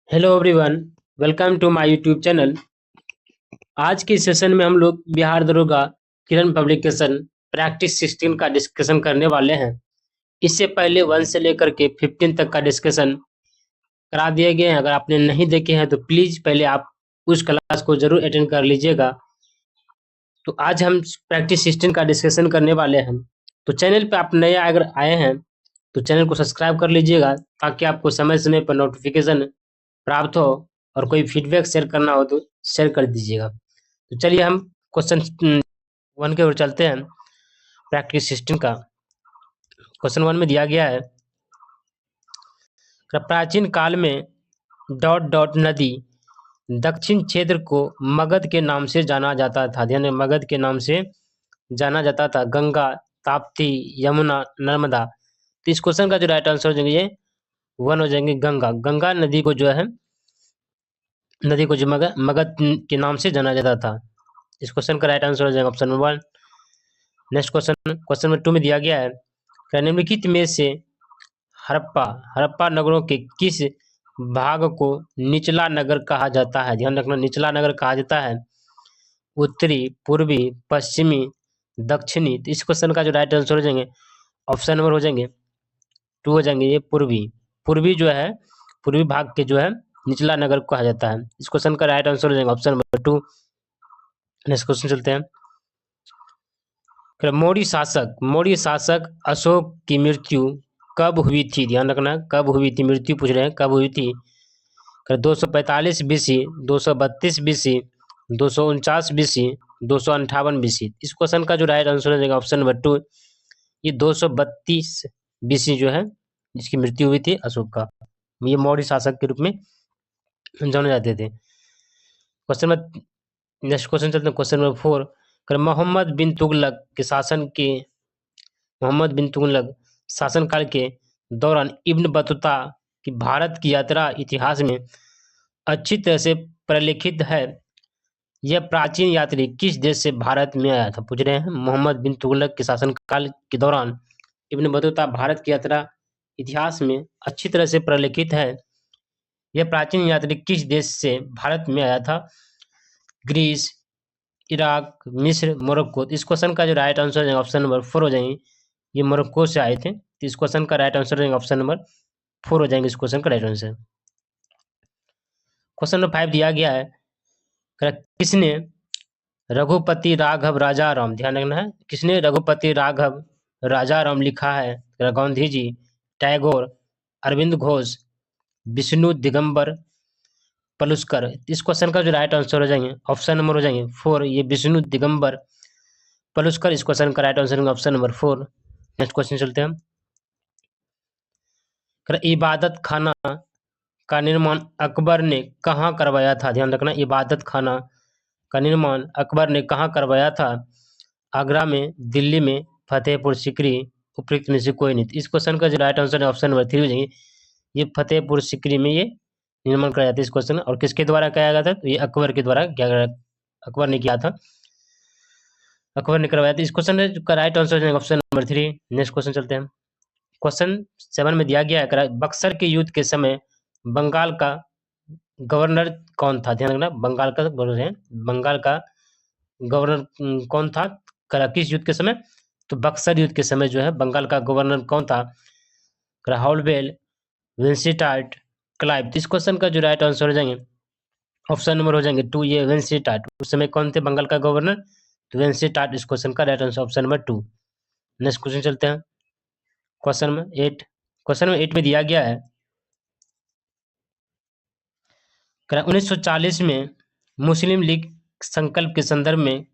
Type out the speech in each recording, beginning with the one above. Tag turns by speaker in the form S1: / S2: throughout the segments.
S1: Hello everyone, welcome to my YouTube channel. आज के session में हम लोग बिहार दरोगा किरण पब्लिकेशन प्रैक्टिस 16 का डिस्कशन करने वाले हैं। इससे पहले 1 से लेकर के 15 तक का डिस्कशन करा दिए गए हैं। अगर आपने नहीं देखे हैं तो प्लीज पहले आप उस क्लास को जरूर अटेंड कर लीजिएगा। तो आज हम प्रैक्टिस 16 का डिस्कशन करने वाले हैं। तो चैनल पे आप नए अगर आए हैं तो चैनल को सब्सक्राइब कर लीजिएगा, ताकि आपको समय समय पर नोटिफिकेशन प्राप्त हो। और कोई फीडबैक शेयर करना हो तो शेयर कर दीजिएगा। तो चलिए हम क्वेश्चन 1 की ओर चलते हैं। प्रैक्टिस सिस्टम का क्वेश्चन 1 में दिया गया है, प्राचीन काल में डॉट डॉट नदी दक्षिण क्षेत्र को मगध के नाम से जाना जाता था। ध्यान दें, मगध के नाम से जाना जाता था। गंगा, ताप्ती, यमुना, नर्मदा। तो इस क्वेश्चन का जो राइट आंसर हो जाएंगे ये 1 हो जाएंगे, गंगा। गंगा नदी को जो है मगध के नाम से जाना जाता था। इस क्वेश्चन का राइट आंसर हो जाएगा option number 1। Next question number 2 में दिया गया है, निम्नलिखित में से हड़प्पा नगरों के किस भाग को निचला नगर कहा जाता है। ध्यान रखना, निचला नगर कहा जाता है। उत्तरी, पूर्वी, पश्चिमी, दक्षिणी। तो इस क्वेश्चन का जो राइट आंसर हो जाएंगे ऑप्शन नंबर हो जाएंगे 2 हो जाएंगे, ये पूर्वी। पूर्वी जो है, पूर्वी भाग के जो है निचला नगर कहा जाता है। इस क्वेश्चन का राइट आंसर हो जाएगा ऑप्शन नंबर 2। नेक्स्ट क्वेश्चन चलते हैं। मौर्य शासक अशोक की मृत्यु कब हुई थी। ध्यान रखना, कब हुई थी, मृत्यु पूछ रहे हैं, कब हुई थी। 245 बीसी, 232 बीसी, 249 बीसी, 258 बीसी। इस क्वेश्चन का जो राइट आंसर हो जाएगा ऑप्शन नंबर 2, ये 232 बीसी जो है जिसकी मृत्यु हुई थी अशोक का। ये मौर्य शासक के रूप में जाने जाते थे। क्वेश्चन नंबर नेक्स्ट क्वेश्चन चलते हैं, क्वेश्चन नंबर 4। मोहम्मद बिन तुगलक शासनकाल के दौरान इब्न बतूता की भारत की यात्रा इतिहास में अच्छी तरह से प्रलेखित है। यह प्राचीन यात्री किस देश से भारत में आया था, पूछ रहे हैं। मोहम्मद बिन तुगलक के शासनकाल के दौरान इब्न बतूता भारत की यात्रा इतिहास में अच्छी तरह से प्रलेखित है। यह प्राचीन यात्री किस देश से भारत में आया था। ग्रीस, इराक, मिस्र, मोरक्को। इस क्वेश्चन का जो राइट आंसर है ऑप्शन नंबर 4 हो जाएंगे, ये मोरक्को से आए थे। तो इस क्वेश्चन का राइट आंसर रहेगा ऑप्शन नंबर 4 हो जाएंगे इस क्वेश्चन का राइट आंसर। क्वेश्चन नंबर 5 दिया गया है, किसने रघुपति राघव राजाराम, ध्यान रखना है, किसने रघुपति राघव राजाराम लिखा है। गांधी जी, टैगोर, अरविंद घोष, विष्णु दिगंबर पलुस्कर। इस क्वेश्चन का जो राइट आंसर हो जाएंगे ऑप्शन नंबर हो जाएंगे 4, ये विष्णु दिगंबर पलुस्कर। इस क्वेश्चन का right answer option number 4। Next question चलते हैं। इबादत खाना का निर्माण अकबर ने कहाँ करवाया था। ध्यान रखना, इबादत खाना का निर्माण अकबर ने कहाँ करवाया था। आगरा में, दिल्ली में, फतेहपुर सीकरी, उपयुक्त में से कोई नहीं। इस क्वेश्चन का जो राइट आंसर है ऑप्शन नंबर 3 हो जाएंगे, ये फतेहपुर सीकरी में ये निर्माण कराया था इस क्वेश्चन। और किसके द्वारा किया गया था, तो ये अकबर के द्वारा अकबर ने किया था, अकबर ने करवाया था। इस क्वेश्चन का राइट आंसर है ऑप्शन नंबर 3। नेक्स्ट क्वेश्चन चलते हैं। क्वेश्चन 7 में दिया गया है, बक्सर के युद्ध के समय बंगाल का गवर्नर कौन था। ध्यान रखना, बंगाल का गवर्नर कौन था किस युद्ध के समय, तो बक्सर युद्ध के समय जो है बंगाल का गवर्नर कौन था। हाउलबेल, विंसीटार्ट, क्लाइव। इस क्वेश्चन का जो राइट आंसर हो जाएंगे ऑप्शन नंबर हो जाएंगे 2, ये विंसीटार्ट। उस समय कौन थे बंगाल का गवर्नर, तो विंसीटार्ट। इस क्वेश्चन का right answer option number 2। Next question चलते हैं, क्वेश्चन नंबर 8। क्वेश्चन नंबर 8 में दिया गया है, 1940 में मुस्लिम लीग संकल्प के संदर्भ में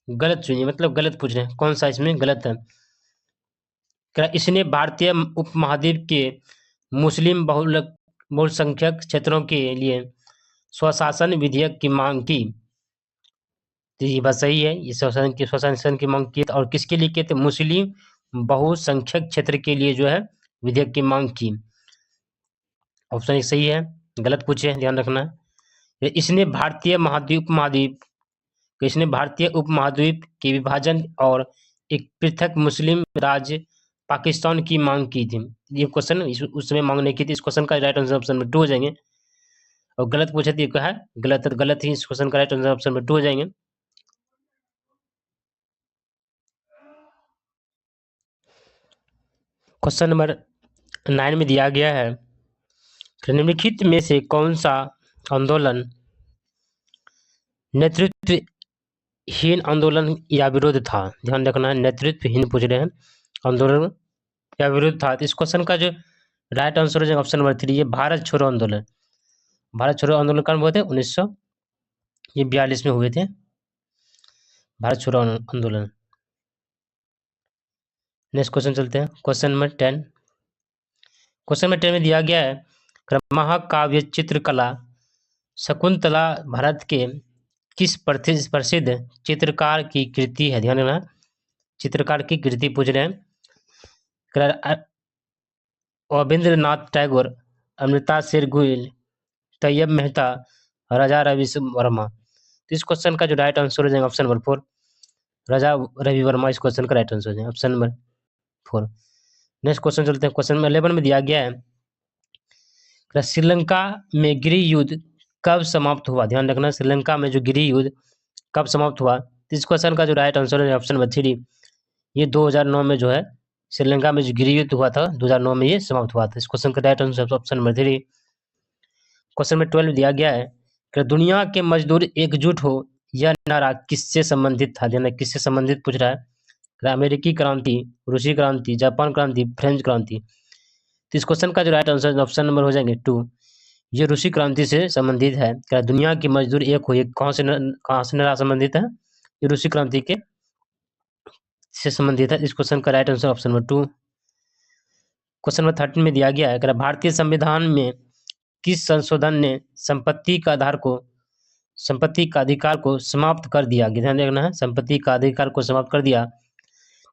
S1: गलत चुनिए, मतलब गलत पूछ रहे हैं, कौन सा इसमें गलत है। इसने भारतीय उपमहाद्वीप के मुस्लिम बहुसंख्यक क्षेत्रों के लिए स्वशासन विधेयक की मांग की। तो ये बात सही है, ये स्वशासन की मांग की। और किसके लिए किए थे, मुस्लिम बहुसंख्यक क्षेत्र के लिए जो है विधेयक की मांग की। ऑप्शन एक सही है, गलत पूछे, ध्यान रखना है। इसने भारतीय उपमहाद्वीप के विभाजन और एक पृथक मुस्लिम राज्य पाकिस्तान की मांग की थी। ये क्वेश्चन उस समय मांगने की थी। इस क्वेश्चन का राइट आंसर ऑप्शन नंबर 2 हो जाएंगे, और गलत पूछे तो ये क्या है, गलत है, तो गलत ही इस क्वेश्चन का राइट आंसर ऑप्शन नंबर 2 हो जाएंगे। क्वेश्चन नंबर 9 में दिया गया है, निम्नलिखित में से कौन सा आंदोलन नेतृत्वहीन आंदोलन या विरोध था? ध्यान रखना है, नेतृत्वहीन पूछ रहे हैं, आंदोलन या विरोध था। तो इस क्वेश्चन का जो राइट आंसर हो जाएगा ऑप्शन नंबर 3, ये भारत छोड़ो आंदोलन। भारत छोड़ो आंदोलन कब हुए थे? 1942 में हुए थे भारत छोड़ो आंदोलन। नेक्स्ट क्वेश्चन चलते हैं, क्वेश्चन नंबर 10। क्वेश्चन नंबर 10 में दिया गया है, महाकाव्य चित्रकला शकुंतला भारत के किस प्रसिद्ध चित्रकार की कृति है? ध्यान रखना, चित्रकार की कृति पूछ रहे हैं। रविंद्रनाथ टैगोर, अमृता शेर गिल, तैयब मेहता, राजा रवि वर्मा। तो इस क्वेश्चन का जो राइट आंसर हो जाएगा ऑप्शन नंबर 4, राजा रवि वर्मा इस क्वेश्चन का राइट आंसर हो जाएगा ऑप्शन नंबर 4। नेक्स्ट क्वेश्चन चलते हैं, क्वेश्चन नंबर 11 में दिया गया है, श्रीलंका में गृह युद्ध कब समाप्त हुआ? ध्यान रखना, श्रीलंका में जो गृह युद्ध कब समाप्त हुआ? तो इस क्वेश्चन का जो राइट आंसर है ऑप्शन नंबर 3, ये 2009 में जो है श्रीलंका में जो गृह युद्ध हुआ था 2009 में ये समाप्त हुआ था। इस क्वेश्चन का right answer option number 3। Question number 12 दिया गया है कि दुनिया के मजदूर एकजुट हो यह नारा किससे संबंधित था? ध्यान, किससे संबंधित पूछ रहा है, अमेरिकी क्रांति, रूसी क्रांति, जापान क्रांति, फ्रेंच क्रांति। तो इस क्वेश्चन का जो राइट आंसर ऑप्शन नंबर हो जाएंगे 2, ये रूसी क्रांति से संबंधित है। क्या दुनिया के मजदूर एक हो, ये कहाँ से नारा संबंधित है? ये रूसी क्रांति के से संबंधित है। इस क्वेश्चन का right answer option number 2। Question number 13 में दिया गया है, भारतीय संविधान में किस संशोधन ने संपत्ति का अधिकार को समाप्त कर दिया? ध्यान रखना है, संपत्ति का अधिकार को समाप्त कर दिया।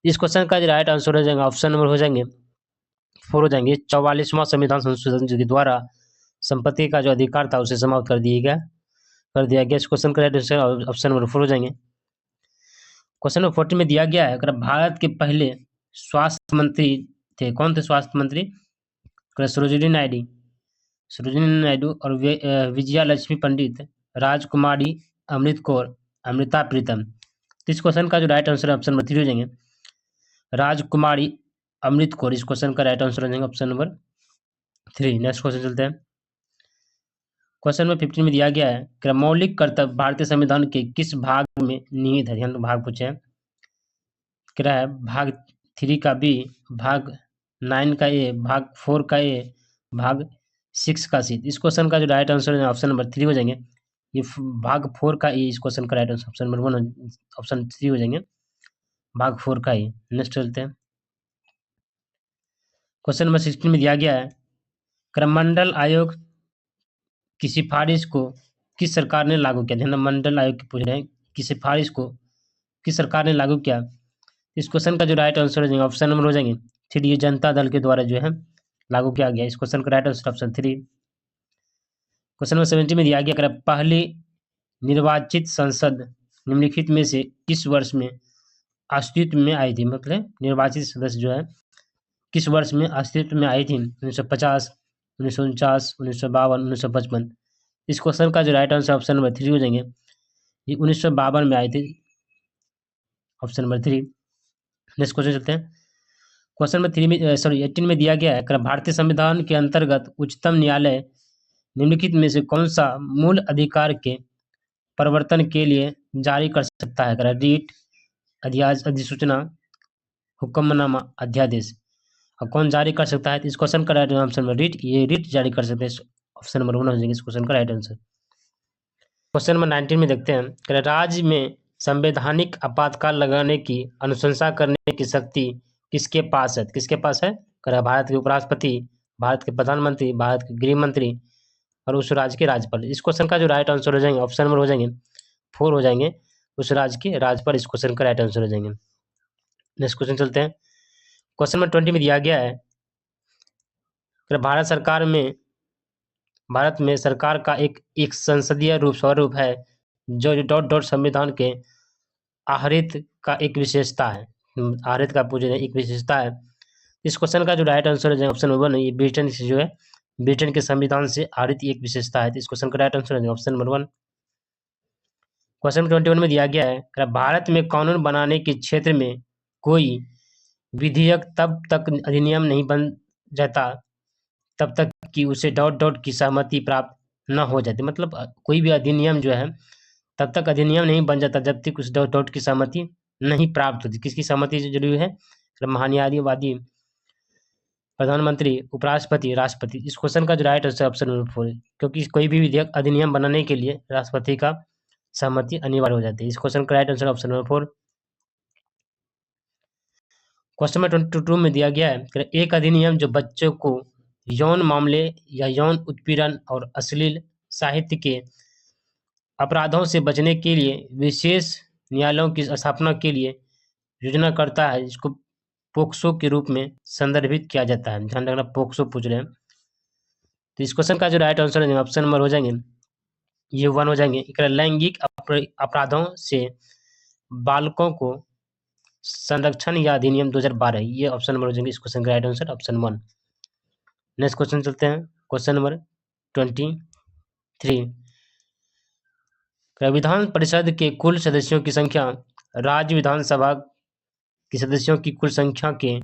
S1: इस क्वेश्चन का जो राइट आंसर हो जाएगा ऑप्शन नंबर हो जाएंगे 4 हो जाएंगे। 44वां संविधान संशोधन के द्वारा संपत्ति का जो अधिकार था उसे समाप्त कर दिया गया। इस क्वेश्चन का राइट आंसर ऑप्शन नंबर 4 हो जाएंगे। क्वेश्चन नंबर 14 में दिया गया है, भारत के पहले स्वास्थ्य मंत्री थे, कौन थे स्वास्थ्य मंत्री? सरोजिनी नायडू और विजया लक्ष्मी पंडित, राजकुमारी अमृत कौर, अमृता प्रीतम। तो इस क्वेश्चन का जो राइट आंसर है ऑप्शन नंबर 3 हो जाएंगे, राजकुमारी अमृत कौर। इस क्वेश्चन का राइट आंसर हो जाएगा ऑप्शन नंबर 3। नेक्स्ट क्वेश्चन चलते हैं, क्वेश्चन नंबर 15 में दिया गया है कि मौलिक कर्तव्य भारतीय संविधान के किस भाग में निहित है? ध्यान, भाग पूछे हैं, क्या है, भाग 3 का बी, भाग 9 का ए, भाग 4 का ए, भाग 6 का सी। इस क्वेश्चन का जो राइट आंसर है ऑप्शन नंबर 3 हो जाएंगे, ये भाग 4 का ए। इस क्वेश्चन का right answer option number 1 option 3 हो जाएंगे, भाग 4 का ए। नेक्स्ट चलते हैं, क्वेश्चन नंबर 16 में दिया गया है, मंडल आयोग की सिफारिश को किस सरकार ने लागू किया? ध्यान, मंडल आयोग की पूछ रहे हैं कि सिफारिश को किस सरकार ने लागू किया? इस क्वेश्चन का जो राइट आंसर हो जाएगा ऑप्शन नंबर हो जाएंगे 3, ये जनता दल के द्वारा जो है लागू किया गया। इस क्वेश्चन का right answer option 3। Question number 17 में दिया गया, पहली निर्वाचित संसद निम्नलिखित में से किस वर्ष में अस्तित्व में आई थी? मतलब निर्वाचित सदस्य जो है किस वर्ष में अस्तित्व में आई थी? 1950, 1949, 1952, 1955। इस क्वेश्चन का जो राइट आंसर ऑप्शन नंबर 3 हो जाएंगे, ये 1952 में आई थी, ऑप्शन नंबर 3। नेक्स्ट क्वेश्चन चलते हैं, क्वेश्चन नंबर 18 में दिया गया है, भारतीय संविधान के अंतर्गत उच्चतम न्यायालय निम्नलिखित में से कौन सा मूल अधिकार के परिवर्तन के लिए जारी कर सकता है? रीट, अधिसूचना, हुक्मनामा, अध्यादेश। और कौन जारी कर सकता है? इस क्वेश्चन का राइट आंसर में रीट, ये रीट जारी कर सकते हैं, ऑप्शन नंबर 1 हो जाएगा इस क्वेश्चन का राइट आंसर। क्वेश्चन नंबर 19 में देखते हैं, राज्य में संवैधानिक आपातकाल लगाने की अनुशंसा करने की शक्ति किसके पास है? किसके पास है? भारत के उपराष्ट्रपति, भारत के प्रधानमंत्री, भारत के गृह मंत्री और उस राज्य के राज्यपाल। इस क्वेश्चन का जो राइट आंसर हो जाएंगे ऑप्शन नंबर हो जाएंगे 4 हो जाएंगे, उस राज्य के राज्यपाल। इस क्वेश्चन का राइट आंसर हो जाएंगे। नेक्स्ट क्वेश्चन चलते हैं, क्वेश्चन नंबर 20 में दिया गया है, भारत में सरकार का एक संसदीय स्वरूप है जो डॉट संविधान के आहरित का एक विशेषता है। आहरित का पूछ रहे एक विशेषता है। इस क्वेश्चन का जो राइट आंसर है ऑप्शन नंबर 1, ये ब्रिटेन से जो है ब्रिटेन के संविधान से आहरित एक विशेषता है। तो इस क्वेश्चन का राइट आंसर है ऑप्शन नंबर 1। क्वेश्चन 21 में दिया गया है, भारत में कानून बनाने के क्षेत्र में कोई विधेयक तब तक अधिनियम नहीं बन जाता तब तक कि उसे डॉट डॉट की सहमति प्राप्त न हो जाती। मतलब कोई भी अधिनियम जो है तब तक अधिनियम नहीं बन जाता जब तक उस डॉट डॉट की सहमति नहीं प्राप्त होती। किसकी सहमति जरूरी है? महान्यायवादी, प्रधानमंत्री, उपराष्ट्रपति, राष्ट्रपति। इस क्वेश्चन का जो राइट आंसर ऑप्शन नंबर 4 है, क्योंकि कोई भी विधेयक अधिनियम बनाने के लिए राष्ट्रपति का सहमति अनिवार्य हो जाती है। इस क्वेश्चन का right answer option number 4। Question number 22 में दिया गया है, एक अधिनियम जो बच्चों को यौन मामले या यौन उत्पीड़न और अश्लील साहित्य के अपराधों से बचने के लिए विशेष न्यायालयों की स्थापना के लिए योजना करता है, जिसको पोक्सो के रूप में संदर्भित किया जाता है। ध्यान रखना, पोक्सो पूछ रहे हैं। तो इस क्वेश्चन का जो राइट आंसर है ऑप्शन नंबर हो जाएंगे, ये 1 हो जाएंगे। लैंगिक अपराधों से बालकों को संरक्षण या अधिनियम 2012, ये ऑप्शन नंबर हो जाएंगे। इस क्वेश्चन का right answer option 1। Next question चलते हैं, क्वेश्चन नंबर 23। विधान परिषद के कुल सदस्यों की संख्या राज्य विधानसभा की सदस्यों की कुल संख्या के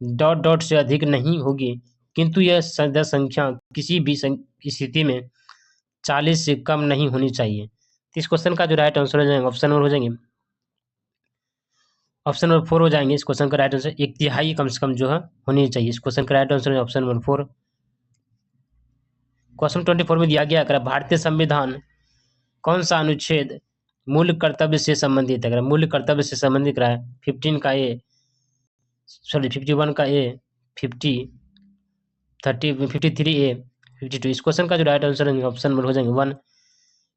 S1: डॉट डॉट से अधिक नहीं होगी, किंतु यह सदस्य संख्या किसी भी स्थिति में 40 से कम नहीं होनी चाहिए। तो इस क्वेश्चन का जो राइट आंसर हो जाएंगे ऑप्शन नंबर हो जाएंगे, ऑप्शन नंबर 4 हो जाएंगे। इस क्वेश्चन का राइट आंसर 1/3 कम से कम जो है होनी चाहिए। इस क्वेश्चन का राइट आंसर है ऑप्शन नंबर 4। क्वेश्चन 24 में दिया गया, भारतीय संविधान कौन सा अनुच्छेद मूल कर्तव्य से संबंधित है? मूल कर्तव्य से संबंधित रहा है 15 का ए, सॉरी 51 का ए, 50, 30, 53 ए, 52। इस क्वेश्चन का जो राइट आंसर है ऑप्शन नंबर हो जाएंगे 1,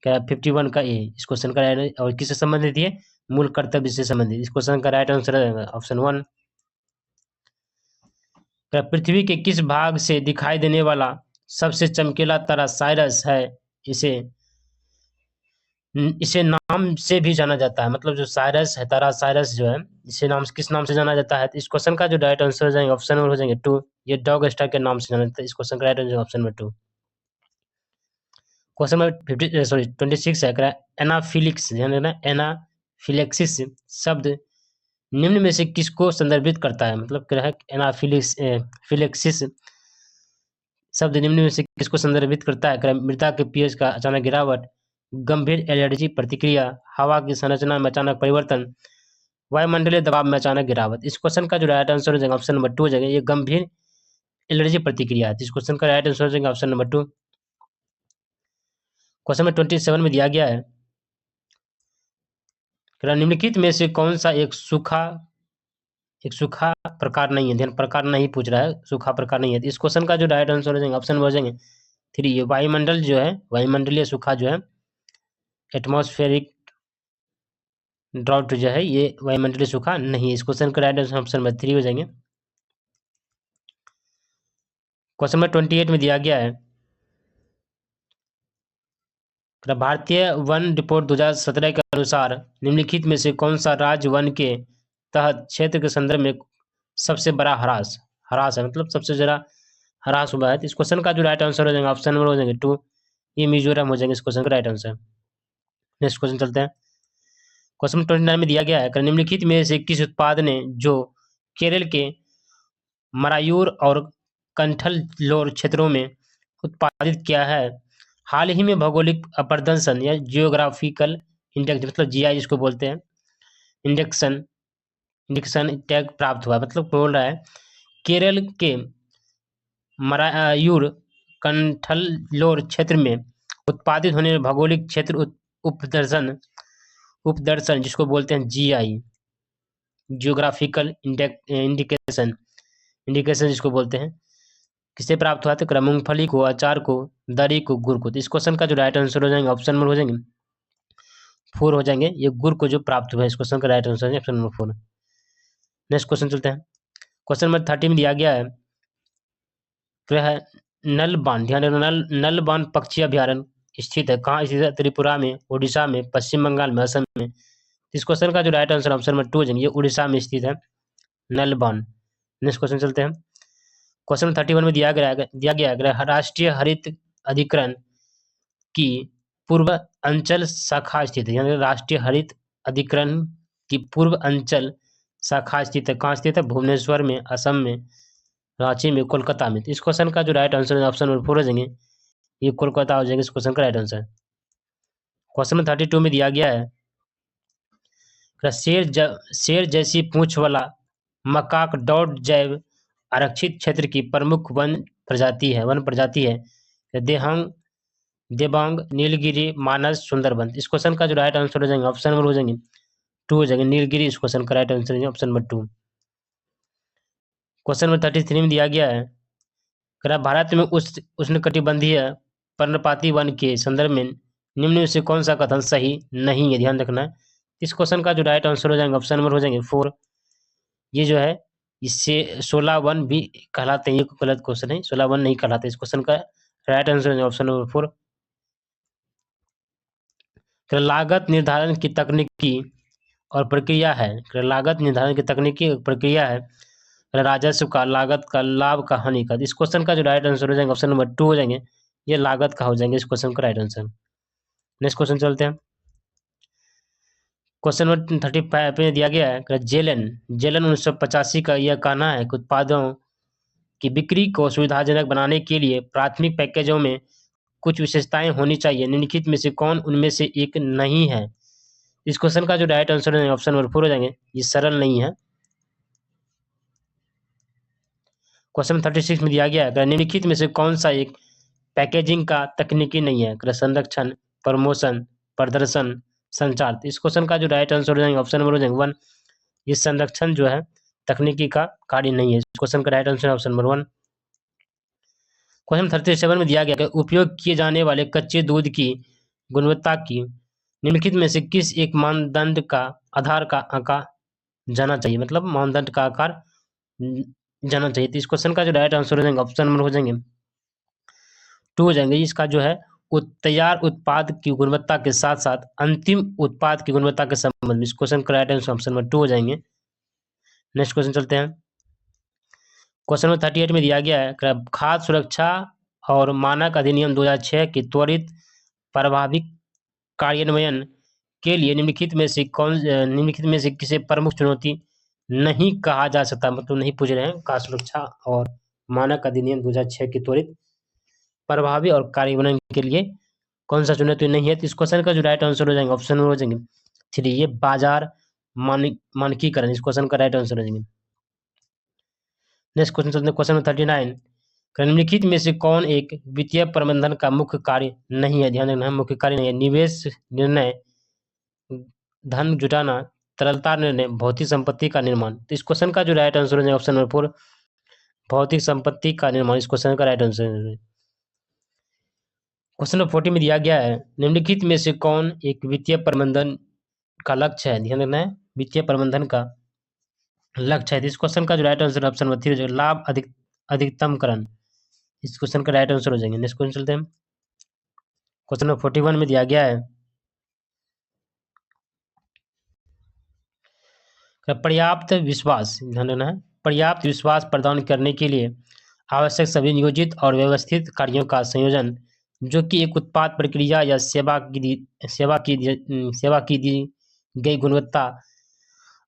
S1: क्या 51 का ए। इस क्वेश्चन का राइट, और किससे संबंधित है? मूल कर्तव्य से संबंधित। इस क्वेश्चन का राइट आंसर है ऑप्शन 1। पृथ्वी के किस भाग से दिखाई देने वाला सबसे चमकीला तारा साइरस है? इसे नाम से भी जाना जाता है। मतलब जो साइरस है, तारा साइरस जो है, इसे किस नाम से जाना जाता है? तो इस क्वेश्चन का जो राइट आंसर हो जाएंगे ऑप्शन नंबर हो जाएंगे 2, ये डॉग स्टार के नाम से जाना जाता है। इस क्वेश्चन का right answer option number 2। Question number 26 है, एनाफिलिक्स, ध्यान देना, एनाफिलेक्सिस शब्द निम्न में से किसको संदर्भित करता है? मतलब क्या है एनाफिलेक्सिस शब्द निम्न में से किसको संदर्भित करता है? मृदा के पीएच का अचानक गिरावट, गंभीर एलर्जी प्रतिक्रिया, हवा की संरचना में अचानक परिवर्तन, वायुमंडलीय दबाव में अचानक गिरावट। इस क्वेश्चन का जो राइट आंसर हो जाएगा ऑप्शन नंबर 2 हो जाएगा, ये गंभीर एलर्जी प्रतिक्रिया है। इस क्वेश्चन का राइट आंसर हो जाएगा ऑप्शन नंबर 2। क्वेश्चन नंबर 27 में दिया गया है, निम्नलिखित में से कौन सा एक सूखा प्रकार नहीं है? ध्यान, प्रकार नहीं पूछ रहा है, सूखा प्रकार नहीं है। इस क्वेश्चन का जो राइट आंसर हो जाएगा ऑप्शन नंबर हो जाएंगे 3, ये वायुमंडल जो है, वायुमंडलीय सूखा जो है, एटमॉस्फेरिक ड्राउट जो है, ये वायुमंडलीय सूखा नहीं है। इस क्वेश्चन का राइट आंसर ऑप्शन नंबर 3 हो जाएंगे। क्वेश्चन नंबर 28 में दिया गया है, भारतीय वन रिपोर्ट 2017 के अनुसार निम्नलिखित में से कौन सा राज्य वन के तहत क्षेत्र के संदर्भ में सबसे बड़ा ह्रास है? मतलब सबसे ज्यादा ह्रास हुआ है। तो इस क्वेश्चन का जो राइट आंसर हो जाएगा ऑप्शन नंबर हो जाएंगे 2, ये मिजोरम हो जाएंगे। इस क्वेश्चन का राइट आंसर। नेक्स्ट क्वेश्चन चलते हैं, क्वेश्चन 29 में दिया गया है, निम्नलिखित में से किस उत्पाद ने जो केरल के मरायूर और कंठलोर क्षेत्रों में उत्पादित किया है, हाल ही में भौगोलिक अपर्दनशन या जियोग्राफिकल इंडेक्स, मतलब जीआई जिसको बोलते हैं, इंडेक्शन टैग प्राप्त हुआ? मतलब बोल रहा है केरल के मरायूर कंठलोर क्षेत्र में उत्पादित होने वाले भौगोलिक क्षेत्र उपदर्शन जिसको बोलते हैं जीआई, जियोग्राफिकल इंडिकेशन जिसको बोलते हैं, किसे प्राप्त हुआ? तो मूंगफली को, अचार को, दरी को, गुड़ को। तो इस क्वेश्चन का जो राइट आंसर हो जाएंगे ऑप्शन नंबर हो जाएंगे 4 हो जाएंगे, ये गुड़ को जो प्राप्त हुआ है। इस क्वेश्चन का राइट आंसर है ऑप्शन नंबर 4। नेक्स्ट क्वेश्चन चलते हैं, क्वेश्चन नंबर 30 में दिया गया है, नलबान, ध्यान रखना, नलबान पक्षी अभ्यारण्य स्थित है कहाँ? स्थित है त्रिपुरा में, उड़ीसा में, पश्चिम बंगाल में, असम में। इस क्वेश्चन का जो राइट आंसर ऑप्शन नंबर 2 हो जाएंगे, ये उड़ीसा में स्थित है नलबान। नेक्स्ट क्वेश्चन चलते हैं, क्वेश्चन नंबर 31 में दिया गया है राष्ट्रीय हरित अधिकरण की पूर्व अंचल शाखा स्थित है, यानी राष्ट्रीय हरित अधिकरण की पूर्व अंचल शाखा स्थित है। कहाँ स्थित है? भुवनेश्वर में, असम में, रांची में, कोलकाता में। तो इस क्वेश्चन का जो राइट आंसर है ऑप्शन नंबर 4 हो जाएंगे, ये कोलकाता हो जाएंगे इस क्वेश्चन का राइट आंसर। क्वेश्चन नंबर 32 में दिया गया है शेर जैसी पूंछ वाला मकाक डॉट जैव आरक्षित क्षेत्र की प्रमुख वन प्रजाति है देबांग, नीलगिरी, मानस, सुंदरबन। इस क्वेश्चन का जो राइट आंसर हो जाएंगे ऑप्शन नंबर हो जाएंगे 2 हो जाएंगे, नीलगिरी इस क्वेश्चन का राइट आंसर है ऑप्शन नंबर 2। क्वेश्चन नंबर 33 में दिया गया है भारत में उष्णकटिबंधीय पर्णपाती वन के संदर्भ में निम्न में से कौन सा कथन सही नहीं है? ध्यान रखना है। इस क्वेश्चन का जो राइट आंसर हो जाएंगे ऑप्शन नंबर हो जाएंगे 4। ये जो है इससे 16 वन भी कहलाते हैं, ये गलत क्वेश्चन है, 16 वन नहीं कहलाते। इस क्वेश्चन का राइट आंसर है ऑप्शन नंबर 4। लागत निर्धारण की तकनीकी और प्रक्रिया है, लागत निर्धारण की तकनीकी प्रक्रिया है राजस्व का, लागत का, लाभ का, हानि का। इस क्वेश्चन का जो राइट आंसर हो जाएंगे ऑप्शन नंबर 2 हो जाएंगे, ये लागत का हो जाएंगे इस क्वेश्चन का राइट आंसर। नेक्स्ट क्वेश्चन चलते हैं। क्वेश्चन नंबर 35 में दिया गया है जेलन 1985 का यह कहना है कि उत्पादों की बिक्री को सुविधाजनक बनाने के लिए प्राथमिक पैकेजों में कुछ विशेषताएं होनी चाहिए, निम्नलिखित में से कौन उनमें से एक नहीं है? इस क्वेश्चन का जो राइट आंसर है ऑप्शन नंबर 4 हो जाएंगे, ये सरल नहीं है। क्वेश्चन 36 में दिया गया है निम्नलिखित में से कौन सा एक पैकेजिंग का तकनीकी नहीं है? संरक्षण, प्रमोशन, प्रदर्शन, संचार। इस क्वेश्चन का जो राइट आंसर हो जाएंगे ऑप्शन नंबर हो जाएंगे 1, ये संरक्षण जो है तकनीकी का कार्य नहीं है। इस क्वेश्चन का राइट आंसर है ऑप्शन नंबर 1। क्वेश्चन 37 में दिया गया है उपयोग किए जाने वाले कच्चे दूध की गुणवत्ता की निम्नलिखित में से किस एक मानदंड का आधार का आंका जाना चाहिए, मतलब मानदंड का आकार जाना चाहिए। तो इस क्वेश्चन का जो राइट आंसर हो जाएंगे ऑप्शन नंबर हो जाएंगे 2 हो जाएंगे। इसका जो है तैयार उत्पाद की गुणवत्ता के साथ साथ अंतिम उत्पाद की गुणवत्ता के संबंध में। इस क्वेश्चन का राइट आंसर ऑप्शन नंबर 2 हो जाएंगे। नेक्स्ट क्वेश्चन चलते हैं। क्वेश्चन नंबर 38 में दिया गया है खाद्य सुरक्षा और मानक अधिनियम 2006 के त्वरित प्रभावी कार्यान्वयन के लिए निम्नलिखित में से किसे प्रमुख चुनौती नहीं कहा जा सकता, मतलब नहीं पूछ रहे हैं। खाद्य सुरक्षा और मानक अधिनियम 2006 के त्वरित प्रभावी और कार्यान्वयन के लिए कौन सा चुनौती नहीं है? तो इस क्वेश्चन का जो राइट आंसर हो जाएंगे ऑप्शन हो जाएंगे 3, ये बाजार मानकीकरण। इस क्वेश्चन का राइट आंसर हो जाएंगे। नेक्स्ट क्वेश्चन चलते हैं क्वेश्चन 39। निम्नलिखित में से कौन एक वित्तीय प्रबंधन का मुख्य कार्य नहीं है? ध्यान रखना है, मुख्य कार्य नहीं है। निवेश निर्णय, धन जुटाना, तरलता निर्णय, भौतिक संपत्ति का निर्माण। तो इस क्वेश्चन का जो राइट आंसर हो जाएगा ऑप्शन नंबर 4, भौतिक संपत्ति का निर्माण। इस क्वेश्चन का राइट आंसर है। क्वेश्चन नंबर 40 में दिया गया है निम्नलिखित में से कौन एक वित्तीय प्रबंधन का लक्ष्य है? ध्यान रखना है, वित्तीय प्रबंधन का लक्ष्य है। इस क्वेश्चन का जो राइट आंसर ऑप्शन नंबर 3 हो जाएगा, लाभ अधिकतमकरण। इस क्वेश्चन का राइट आंसर हो जाएंगे। नेक्स्ट क्वेश्चन चलते हैं। क्वेश्चन नंबर 41 में दिया गया है पर्याप्त विश्वास, ध्यान रखना है, पर्याप्त विश्वास प्रदान करने के लिए आवश्यक सभी नियोजित और व्यवस्थित कार्यों का संयोजन जो कि एक उत्पाद, प्रक्रिया या सेवा की दी गई गुणवत्ता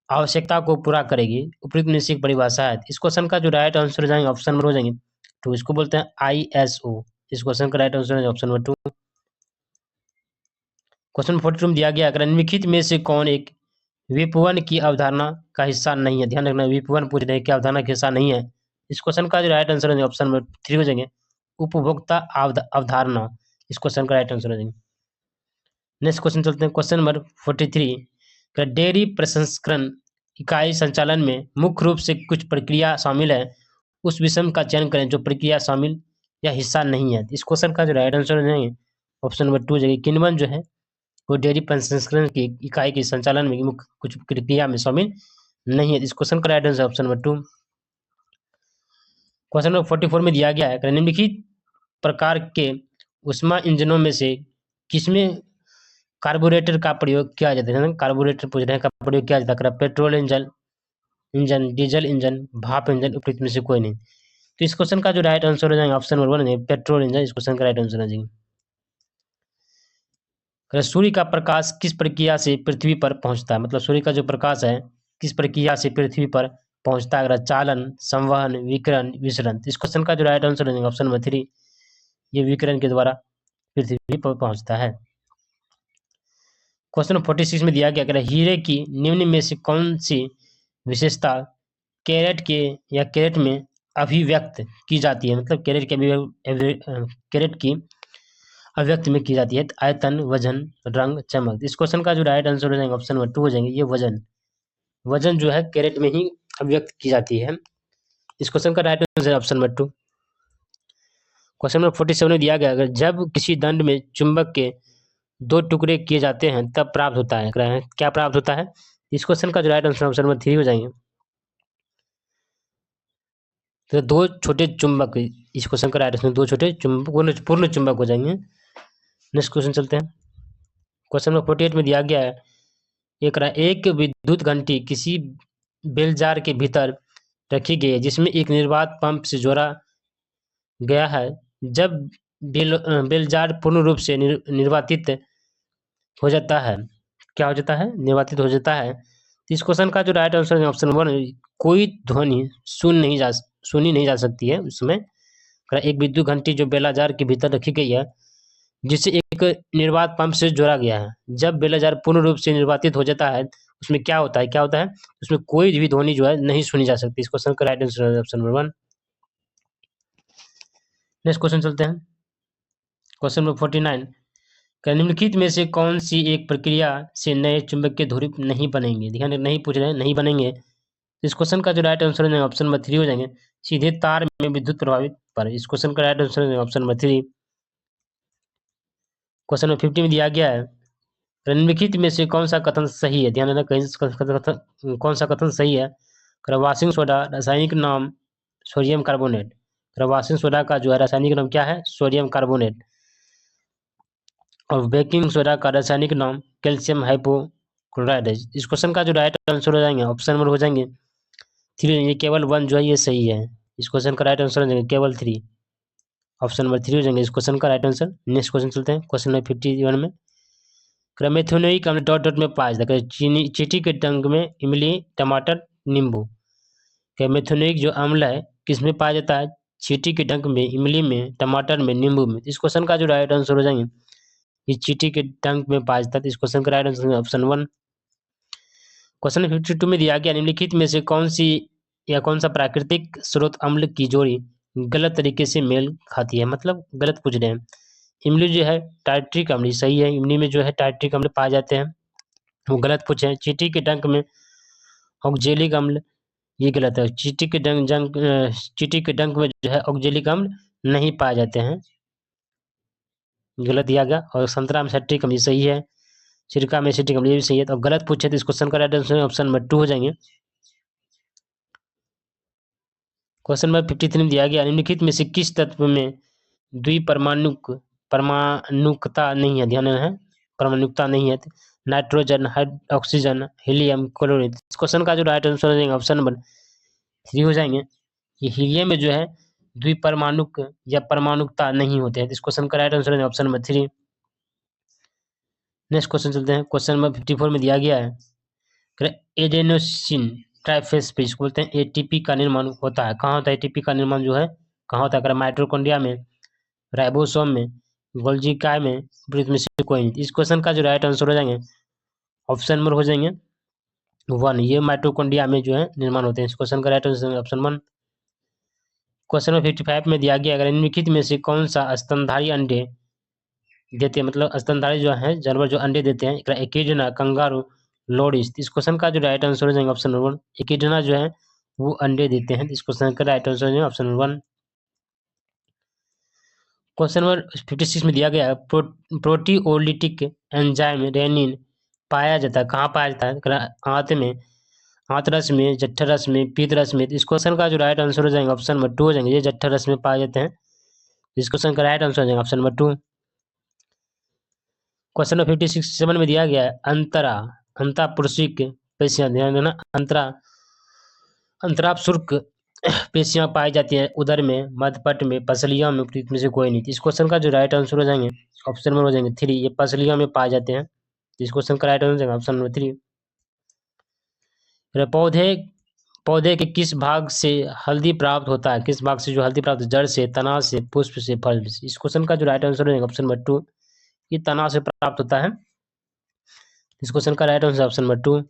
S1: आवश्यकता को पूरा करेगी, उपयुक्त में से एक परिभाषा है। इस क्वेश्चन का जो राइट आंसर हो जाएंगे ऑप्शन नंबर हो जाएंगे तो इसको बोलते हैं ISO। इस क्वेश्चन का राइट आंसर है ऑप्शन नंबर 2। क्वेश्चन 42 में दिया गया निम्नलिखित में से कौन एक विपणन की अवधारणा का हिस्सा नहीं है? ध्यान रखना, विपणन पूछ रहे हैं कि अवधारणा का हिस्सा नहीं है। इस क्वेश्चन का जो राइट आंसर है ऑप्शन नंबर 3 हो जाएंगे, उपभोक्ता अवधारणा। इस क्वेश्चन का राइट आंसर हो जाएंगे। नेक्स्ट क्वेश्चन चलते हैं क्वेश्चन नंबर 43। डेयरी प्रसंस्करण इकाई संचालन में मुख्य रूप से कुछ प्रक्रिया शामिल है, उस विषम का चयन करें जो प्रक्रिया शामिल या हिस्सा नहीं है। इस क्वेश्चन का जो राइट आंसर हो जाएंगे ऑप्शन नंबर 2 हो जाएगी, किण्वन जो है वो डेयरी प्रसंस्करण की इकाई के संचालन में मुख्य कुछ प्रक्रिया में शामिल नहीं है। इस क्वेश्चन का right answer option number 2। Question number 44 में दिया गया है निम्नलिखित प्रकार के ऊष्मा इंजनों में से किसमें कार्बोरेटर का प्रयोग किया जाता है? कार्बोरेटर पूछ रहे हैं का प्रयोग किया जाता है। पेट्रोल इंजन, डीजल इंजन, भाप इंजन, उपयुक्त में से कोई नहीं। तो इस क्वेश्चन का जो राइट आंसर हो जाएगा ऑप्शन नंबर 1 पेट्रोल इंजन इस क्वेश्चन का राइट आंसर हो जाएगा। सूर्य का प्रकाश किस प्रक्रिया से पृथ्वी पर पहुंचता है, मतलब सूर्य का जो प्रकाश है किस प्रक्रिया से पृथ्वी पर पहुंचता है, चालन, संवहन, विकिरण, विसरण। इस क्वेश्चन का जो राइट आंसर है ऑप्शन नंबर 3 ये विकिरण के द्वारा पृथ्वी पर पहुंचता है। क्वेश्चन 46 में दिया गया हीरे की निम्न में से कौन सी विशेषता कैरेट के या कैरेट में अभिव्यक्त की जाती है, मतलब कैरेट की अभिव्यक्त में की जाती है। आयतन, वजन, रंग, चमक। इस क्वेश्चन का जो राइट आंसर हो जाएगा ऑप्शन नंबर 2 हो जाएंगे ये वजन जो है कैरेट में ही अभिव्यक्त की जाती है। इस क्वेश्चन का राइट आंसर है ऑप्शन नंबर 2। क्वेश्चन नंबर 47 में दिया गया अगर जब किसी दंड में चुंबक के 2 टुकड़े किए जाते हैं तब प्राप्त होता है, क्या प्राप्त होता है। इस क्वेश्चन का जो राइट आंसर ऑप्शन नंबर 3 हो जाएंगे। तो 2 छोटे चुंबक, इस क्वेश्चन का राइट आंसर 2 छोटे चुंबक पूर्ण चुंबक हो जाएंगे। नेक्स्ट क्वेश्चन चलते हैं। क्वेश्चन नंबर 48 में दिया गया है एक विद्युत घंटी किसी बेलजार के भीतर रखी गई है जिसमें एक निर्वात पंप से जोड़ा गया है। जब बेलजार पूर्ण रूप से निर्वातित हो जाता है, क्या हो जाता है, निर्वातित हो जाता है। तो इस क्वेश्चन का जो राइट आंसर है ऑप्शन 1 कोई ध्वनि सुनी नहीं जा सकती है उसमें। एक विद्युत घंटी जो बेलाजार के भीतर रखी गई है जिसे एक निर्वात पंप से जोड़ा गया है। जब बेलाजार पूर्ण रूप से निर्वातित हो जाता है उसमें क्या होता है उसमें कोई भी ध्वनि जो है नहीं सुनी जा सकती। इस क्वेश्चन का राइट आंसर है ऑप्शन नंबर 1। नेक्स्ट क्वेश्चन चलते हैं। क्वेश्चन नंबर 49 निम्नलिखित में से कौन सी एक प्रक्रिया से नए चुंबकीय ध्रुव नहीं बनेंगे। ध्यान नहीं पूछ रहे हैं, नहीं बनेंगे। इस क्वेश्चन का जो राइट आंसर है ऑप्शन नंबर 3 हो जाएंगे सीधे तार में विद्युत प्रभावित पर। इस क्वेश्चन का राइट आंसर है ऑप्शन नंबर 3। क्वेश्चन नंबर 50 में दिया गया है निम्नलिखित में से कौन सा कथन सही है। ध्यान देना कौन सा कथन सही है। वाशिंग सोडा रासायनिक नाम सोडियम कार्बोनेट। वाशिंग सोडा का जो है रासायनिक नाम क्या है, सोडियम कार्बोनेट। और बेकिंग सोडा का रासायनिक नाम कैल्शियम हाइपोक्लोराइड है। इस क्वेश्चन का जो राइट आंसर हो जाएंगे ऑप्शन नंबर हो जाएंगे 3। ये केवल 1 जो है ये सही है। इस क्वेश्चन का राइट आंसर हो जाएंगे केवल 3, ऑप्शन नंबर 3 हो जाएंगे इस क्वेश्चन का राइट आंसर। नेक्स्ट क्वेश्चन चलते हैं। क्वेश्चन नंबर 51 में मेथोनिक अम्ल डॉट डॉट में पाया जाता है चींटी के डंक में इमली, टमाटर, नींबू। मेथोनिक जो अम्ल है किस में पाया जाता है, चींटी के डंक में, इमली में, टमाटर में, नींबू में। इस क्वेश्चन का जो राइट आंसर हो जाएंगे ये चींटी के डंक में पाया जाता है। इस क्वेश्चन का राइट आंसर ऑप्शन 1। क्वेश्चन 52 में दिया गया निम्नलिखित में से कौन सा प्राकृतिक स्रोत अम्ल की जोड़ी गलत तरीके से मेल खाती है, मतलब गलत पूछ रहे हैं। इमली जो है टार्ट्रिक अम्ल सही है, इमली में जो है टार्ट्रिक अम्ल पाए जाते हैं, वो गलत पूछे हैं। चींटी के डंक में ऑक्जेलिक अम्ल ये गलत है। चींटी के डंक में जो है ऑक्जेलिक अम्ल नहीं पाए जाते हैं, गलत दिया गया। और संतरा में सिट्रिक अम्ल सही है, सिरका में सिट्रिक अम्ल ये भी सही है। तो अब गलत पूछे तो इस क्वेश्चन का राइट आंसर ऑप्शन नंबर 2 हो जाएंगे। क्वेश्चन नंबर 53 में दिया गया निम्नलिखित में से किस तत्व में परमाणुकता नहीं है। ध्यान है परमाणुकता नहीं है। Nitrogen, oxygen, helium, chlorine. इस क्वेश्चन का जो राइट आंसर हो जाएगा ऑप्शन नंबर 3 हो जाएंगे। ये हीलियम में जो है द्विपरमाणुक या परमाणुकता नहीं होते हैं। इस क्वेश्चन का राइट आंसर है ऑप्शन नंबर 3। नेक्स्ट क्वेश्चन चलते हैं। क्वेश्चन नंबर 54 में दिया गया है एडेनोसिन ट्राइफेस्पेस बोलते हैं एटीपी का निर्माण होता है। कहाँ होता है एटीपी का निर्माण जो है, कहाँ होता है, माइटोकॉन्ड्रिया में, राइबोसोम में, गोल्गी काय में, कोई। इस क्वेश्चन का जो राइट आंसर हो जाएंगे ऑप्शन नंबर हो जाएंगे 1। ये माइटोकॉन्ड्रिया में जो है निर्माण होते हैं। इस क्वेश्चन का right answer option 1। Question number 55 में दिया गया अगर निम्नलिखित में से कौन सा स्तनधारी अंडे देते हैं, मतलब स्तनधारी जो है जानवर जो अंडे देते हैं, एकिडना, कंगारू, लोडिस। इस क्वेश्चन का जो राइट आंसर हो जाएगा ऑप्शन नंबर 1। एकिडना जो है वो अंडे देते हैं। इस क्वेश्चन का राइट आंसर हो जाएगा ऑप्शन नंबर 1। क्वेश्चन नंबर 56 में दिया गया प्रोटीओलिटिक एंजाइम रेनिन पाया जाता है, कहाँ पाया जाता है, आंत में, आंतरस में, जठरस में, पीतरस में। इस क्वेश्चन का जो राइट आंसर हो जाएगा ऑप्शन नंबर 2 हो जाएंगे। ये जठरस में पाए जाते हैं। इस क्वेश्चन का राइट आंसर हो जाएगा ऑप्शन नंबर 2। क्वेश्चन नंबर 57 में दिया गया है अंतरापुरुषिक पेशियां। ध्यान देना अंतरापसुर्क पेशियां पाई जाती हैं उदर में, मध्यपट में, पसलियों में, उपयुक्त में से कोई नहीं। इस क्वेश्चन का जो राइट आंसर हो जाएंगे ऑप्शन नंबर हो जाएंगे 3, ये पसलियों में पाए जाते हैं। इस क्वेश्चन का राइट आंसर हो जाएगा ऑप्शन नंबर 3। पौधे पौधे के किस भाग से हल्दी प्राप्त होता है? किस भाग से जो हल्दी प्राप्त, जड़ से, तना से, पुष्प से, फल से? इस क्वेश्चन का जो राइट आंसर हो जाएगा ऑप्शन नंबर 2, ये तना से प्राप्त होता है। इस क्वेश्चन का राइट आंसर ऑप्शन नंबर 2।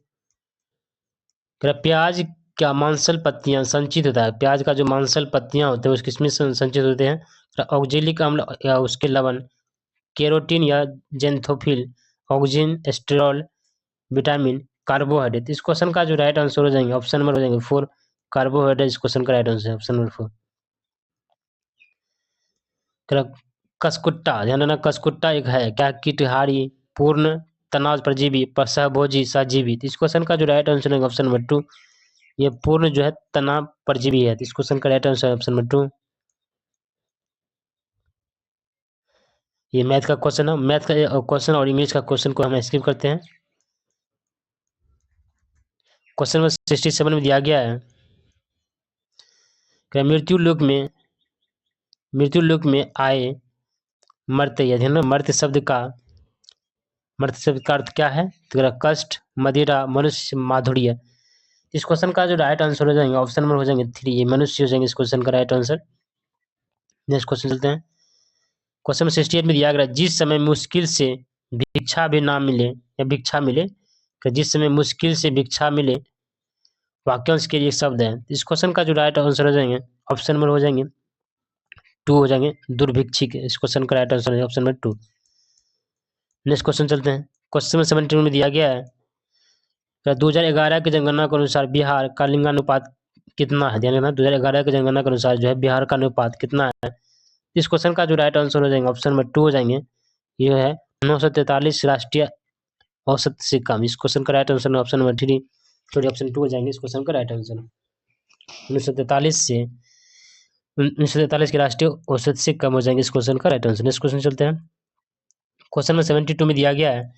S1: प्याज क्या मांसल पत्तियां संचित होता है? प्याज का जो मांसल पत्तियां होते हैं उसके किसमें संचित होते हैं? ऑक्जेलिक अम्ल या उसके लवण, केरोटीन या जेंथोफिल, ऑक्जिन, एस्टेरॉल, विटामिन, कार्बोहाइड्रेट? इस क्वेश्चन का जो राइट आंसर हो जाएंगे ऑप्शन नंबर हो जाएंगे 4, कार्बोहाइड्रेट। इस क्वेश्चन का राइट आंसर है ऑप्शन नंबर 4। कसकुट्टा, ध्यान देना, कसकुट्टा एक है क्या? कीटहारी, पूर्ण तनाव परजीवी, सहभोजी, सहजीवी? इस क्वेश्चन का जो राइट आंसर है ऑप्शन नंबर 2, ये पूर्ण जो है तनाव परजीवी है। इस क्वेश्चन का राइट आंसर है ऑप्शन नंबर 2। ये मैथ का क्वेश्चन है, मैथ का क्वेश्चन और इंग्लिश का क्वेश्चन को हम स्किप करते हैं। क्वेश्चन नंबर 67 में दिया गया है कि मृत्यु लोक में आए मर्त्य, ध्यान देना, मर्त्य शब्द का अर्थ क्या है? तो कष्ट, मदिरा, मनुष्य, माधुर्य? इस क्वेश्चन का जो राइट आंसर हो जाएंगे ऑप्शन नंबर हो जाएंगे 3, ये मनुष्य हो जाएंगे इस क्वेश्चन का राइट आंसर। नेक्स्ट क्वेश्चन चलते हैं। क्वेश्चन 68 में दिया गया, जिस समय मुश्किल से भिक्षा भी ना मिले या भिक्षा मिले, कि जिस समय मुश्किल से भिक्षा मिले, वाक्यांश के लिए शब्द है। इस क्वेश्चन का जो राइट आंसर हो जाएंगे ऑप्शन नंबर हो जाएंगे 2 हो जाएंगे, दुर्भिक्षिक। इस क्वेश्चन का राइट आंसर है ऑप्शन नंबर 2। नेक्स्ट क्वेश्चन चलते हैं। क्वेश्चन नंबर 17 में दिया गया है 2011 की जनगणना के अनुसार बिहार का लिंगानुपात कितना है? ध्यान रखना, 2011 की जनगणना के अनुसार जो है बिहार का अनुपात कितना है? इस क्वेश्चन का जो राइट आंसर हो जाएंगे ऑप्शन नंबर 2 हो जाएंगे, ये है 943 राष्ट्रीय औसत से कम। इस क्वेश्चन का right answer option number 3 sorry option 2 हो जाएंगे इस क्वेश्चन का राइट आंसर। 1943 के राष्ट्रीय औसत से कम हो जाएंगे इस क्वेश्चन का राइट आंसर। नेक्स्ट क्वेश्चन चलते हैं। क्वेश्चन नंबर 72 में दिया गया है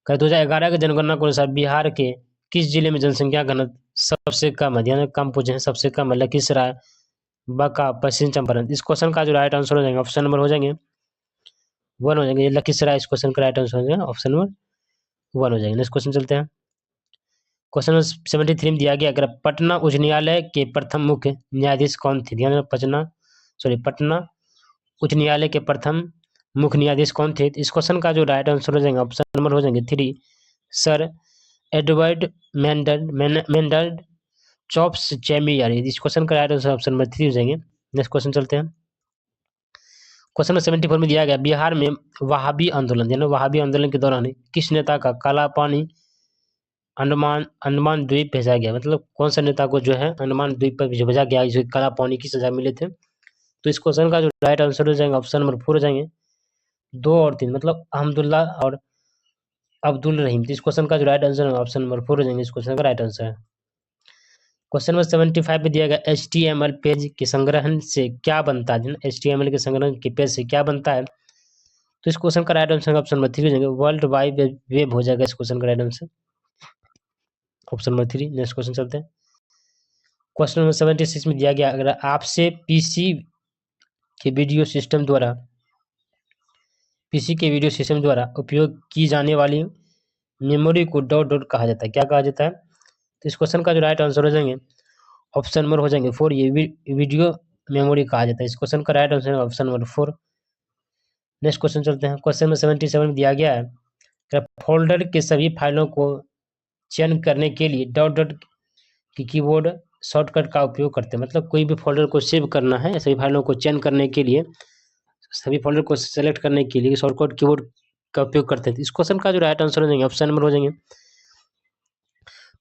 S1: 2011 की जनगणना के अनुसार बिहार के किस जिले में जनसंख्या घनत्व सबसे कम है? ध्यान, कम पूछे हैं, सबसे कम है लखीसराय, बांका, पश्चिम चंपारण? इस क्वेश्चन का जो राइट आंसर हो जाएंगे ऑप्शन नंबर हो जाएंगे 1 हो जाएंगे, लखीसराय। इस क्वेश्चन का राइट आंसर हो जाएगा ऑप्शन नंबर 1 हो जाएंगे। नेक्स्ट क्वेश्चन चलते हैं। क्वेश्चन नंबर 73 में दिया गया अगर पटना उच्च न्यायालय के प्रथम मुख्य न्यायाधीश कौन थे? ध्यान, पटना उच्च न्यायालय के प्रथम मुख्य न्यायाधीश कौन थे? इस क्वेश्चन का जो राइट आंसर हो जाएगा ऑप्शन नंबर हो जाएंगे 3, सर एडवर्ड मेंडल चॉप्स चैमियर। इस क्वेश्चन का राइट आंसर ऑप्शन नंबर 3 हो जाएंगे। नेक्स्ट क्वेश्चन चलते हैं। क्वेश्चन नंबर 74 में दिया गया बिहार में वहाबी आंदोलन, यानी वहाबी आंदोलन के दौरान किस नेता का काला पानी अंडमान द्वीप भेजा गया? मतलब कौन सा नेता को जो है अंडमान द्वीप पर भेजा गया जो काला पानी की सजा मिले थे? तो इस क्वेश्चन का जो राइट आंसर हो जाएगा ऑप्शन नंबर 4 हो जाएंगे, 2 और 3, मतलब अहमदुल्ला और अब्दुल रहीम। इस क्वेश्चन का जो राइट आंसर है ऑप्शन नंबर 4 हो जाएंगे इस क्वेश्चन का राइट आंसर है। क्वेश्चन नंबर 75 में दिया गया HTML पेज के संग्रहण से क्या बनता है? HTML के संग्रहण के पेज से क्या बनता है? तो इस क्वेश्चन का राइट आंसर ऑप्शन नंबर 3 हो जाएंगे, वर्ल्ड वाइड वेब हो जाएगा इस क्वेश्चन का right answer option number 3। Next question चलते हैं। क्वेश्चन नंबर 76 में दिया गया अगर आपसे पीसी के वीडियो सिस्टम द्वारा उपयोग की जाने वाली मेमोरी को डॉट डॉट कहा जाता है, क्या कहा जाता है? तो इस क्वेश्चन का जो राइट आंसर हो जाएंगे ऑप्शन नंबर हो जाएंगे 4, ये वीडियो मेमोरी कहा जाता है। इस क्वेश्चन का राइट आंसर है ऑप्शन नंबर 4। नेक्स्ट क्वेश्चन चलते हैं। क्वेश्चन नंबर 77 में दिया गया है फोल्डर के सभी फाइलों को चयन करने के लिए डॉट डॉट की कीबोर्ड शॉर्टकट का उपयोग करते हैं। मतलब कोई भी फोल्डर को सेव करना है, सभी फाइलों को चयन करने के लिए, सभी फोल्डर को सेलेक्ट करने के लिए शॉर्टकट कीबोर्ड का उपयोग करते हैं। इस क्वेश्चन का जो राइट आंसर हो जाएंगे ऑप्शन नंबर हो जाएंगे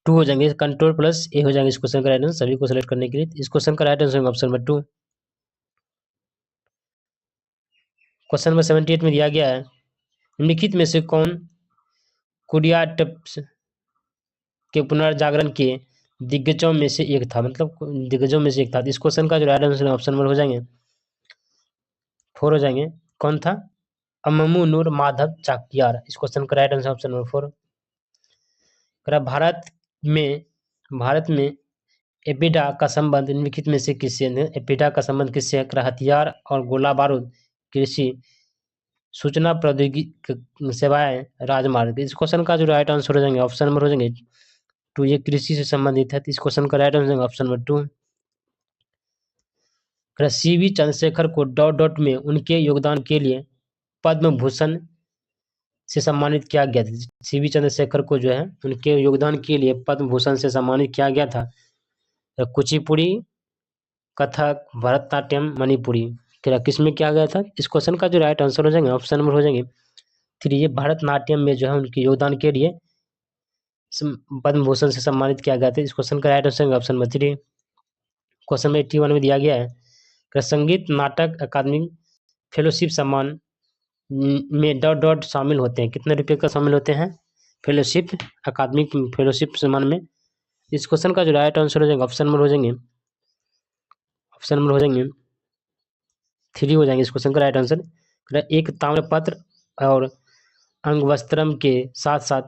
S1: 2 हो जाएंगे, Ctrl+A हो जाएंगे इस क्वेश्चन का राइट आंसर सभी को सेलेक्ट करने के लिए। इस क्वेश्चन का राइट आंसर होगा ऑप्शन नंबर 2। क्वेश्चन नंबर 78 में दिया गया है निम्नलिखित में से कौन कुरियाट्टप्स के पुनर्जागरण के दिग्गजों में से एक था? मतलब दिग्गजों में से एक था। इस क्वेश्चन का जो राइट आंसर है ऑप्शन नंबर हो जाएंगे 4 हो जाएंगे, कौन था? अम्मू नूर माधव चाक्यार। इस क्वेश्चन का right answer option number 4। Bharat में एपिडा का संबंध निम्नलिखित में से किससे है? एपिडा का संबंध किससे है? हथियार और गोला बारूद, कृषि, सूचना प्रौद्योगिकी सेवाएं, राजमार्ग। इस क्वेश्चन का जो राइट आंसर हो जाएंगे ऑप्शन नंबर हो जाएंगे टू, ये कृषि से संबंधित है। तो इस क्वेश्चन का right answer option number two. CV Chandrashekhar co dot dot में उनके योगदान के लिए पद्म भूषण से सम्मानित किया गया था। सीवी चंद्रशेखर को जो है उनके योगदान के लिए पद्म भूषण से सम्मानित किया गया था। कुचिपुड़ी, कथक, भरतनाट्यम, मणिपुरी, किस में किया गया था? इस क्वेश्चन का जो राइट आंसर हो जाएंगे ऑप्शन नंबर हो जाएंगे थ्री, ये भरतनाट्यम में जो है उनके योगदान के लिए पद्म भूषण से सम्मानित किया गया था। इस क्वेश्चन का right answer option number three. Question number 81 में दिया गया है संगीत नाटक अकादमी फेलोशिप सम्मान में डॉट डॉट शामिल होते हैं, कितने रुपए का शामिल होते हैं फेलोशिप अकादमिक फेलोशिप सम्मान में? इस क्वेश्चन का जो राइट आंसर हो जाएगा ऑप्शन नंबर हो जाएंगे थ्री हो जाएंगे। इस क्वेश्चन का राइट आंसर एक ताम्रपत्र और अंगवस्त्रम के साथ साथ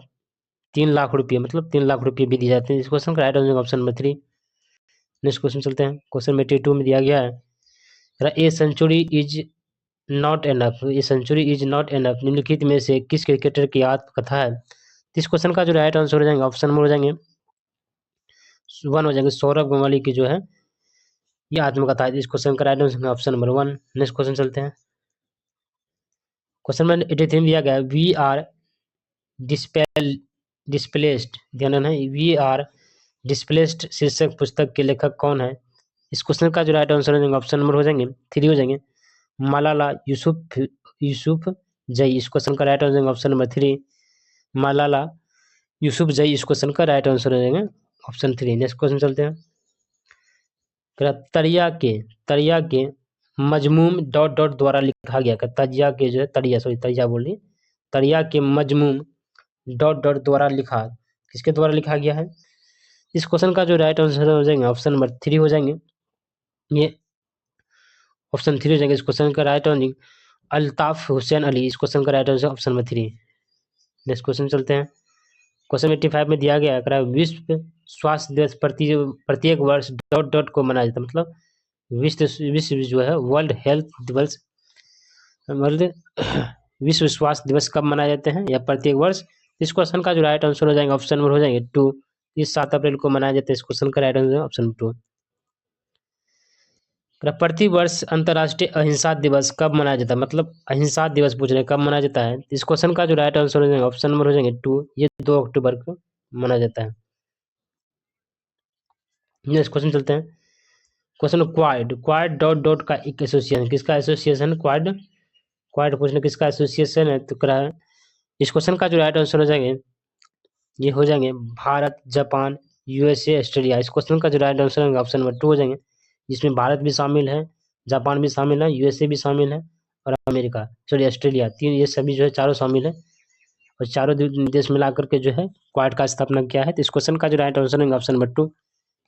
S1: 3 लाख रुपये, मतलब 3 लाख रुपये भी दिए जाते हैं। इस क्वेश्चन का right answer option number three. Next question चलते हैं। क्वेश्चन 82 में दिया गया है a century is not enough, a century is not enough निम्नलिखित में से किस क्रिकेटर की आत्मकथा है? इस क्वेश्चन का जो राइट आंसर हो जाएंगे ऑप्शन नंबर हो जाएंगे वन हो जाएंगे, सौरभ गंगवाली की जो है ये आत्मकथा है। इस क्वेश्चन का right answer option number one. Next question चलते हैं। क्वेश्चन नंबर 83 में दिया गया है वी आर डिस्प्लेस्ड, ध्यान रखना है, वी आर डिस्प्लेस्ड शीर्षक पुस्तक के लेखक कौन है? इस क्वेश्चन का जो राइट आंसर हो जाएंगे ऑप्शन नंबर हो जाएंगे थ्री हो जाएंगे, मलाला यूसुफ जई। इस क्वेश्चन का राइट आंसर हो जाएंगे option number three, Malala Yusuf जई। इस क्वेश्चन का राइट आंसर हो जाएंगे ऑप्शन थ्री। नेक्स्ट क्वेश्चन चलते हैं। तरिया के मजमूम डॉट डॉट द्वारा लिखा गया, तजिया के जो है तरिया बोल रही, तरिया के मजमूम डॉट डॉट द्वारा लिखा, किसके द्वारा लिखा गया है? इस क्वेश्चन का जो राइट आंसर हो जाएंगे ऑप्शन नंबर थ्री हो जाएंगे, ये ऑप्शन थ्री हो जाएंगे। इस क्वेश्चन का राइट आंसर अल्ताफ हुसैन अली। इस क्वेश्चन का right answer option number three. Next question चलते हैं। क्वेश्चन 85 में दिया गया है विश्व स्वास्थ्य दिवस प्रत्येक वर्ष डॉट डॉट को मनाया जाता है, मतलब विश्व जो है वर्ल्ड हेल्थ दिवस, विश्व स्वास्थ्य दिवस कब मनाए जाते हैं या प्रत्येक वर्ष? इस क्वेश्चन का जो राइट आंसर हो जाएगा ऑप्शन नंबर हो जाएंगे टू, इस 7 अप्रैल को मनाया जाता है। इस क्वेश्चन का राइट आंसर ऑप्शन टू। प्रति वर्ष अंतर्राष्ट्रीय अहिंसा दिवस कब मनाया जाता है, मतलब अहिंसा दिवस पूछ रहे हैं कब मनाया जाता है? इस क्वेश्चन का जो राइट आंसर हो जाएगा ऑप्शन नंबर हो जाएंगे टू, ये 2 अक्टूबर को मनाया जाता है। नेक्स्ट क्वेश्चन चलते हैं। क्वेश्चन क्वाड डॉट डॉट का एक एसोसिएशन, किसका एसोसिएशन? क्वाड पूछने किसका एसोसिएशन है तो करा है। इस क्वेश्चन का जो राइट आंसर हो जाएंगे ये हो जाएंगे भारत, जापान, यूएसए, ऑस्ट्रेलिया। इस क्वेश्चन का जो राइट आंसर होगा ऑप्शन नंबर टू हो जाएंगे, जिसमें भारत भी शामिल है, जापान भी शामिल है, यूएसए भी शामिल है और अमेरिका ऑस्ट्रेलिया, तीन ये सभी जो है चारों शामिल है और चारों देश मिलाकर के जो है क्वाड का स्थापना किया है। तो इस क्वेश्चन का जो राइट आंसर होगा ऑप्शन नंबर टू,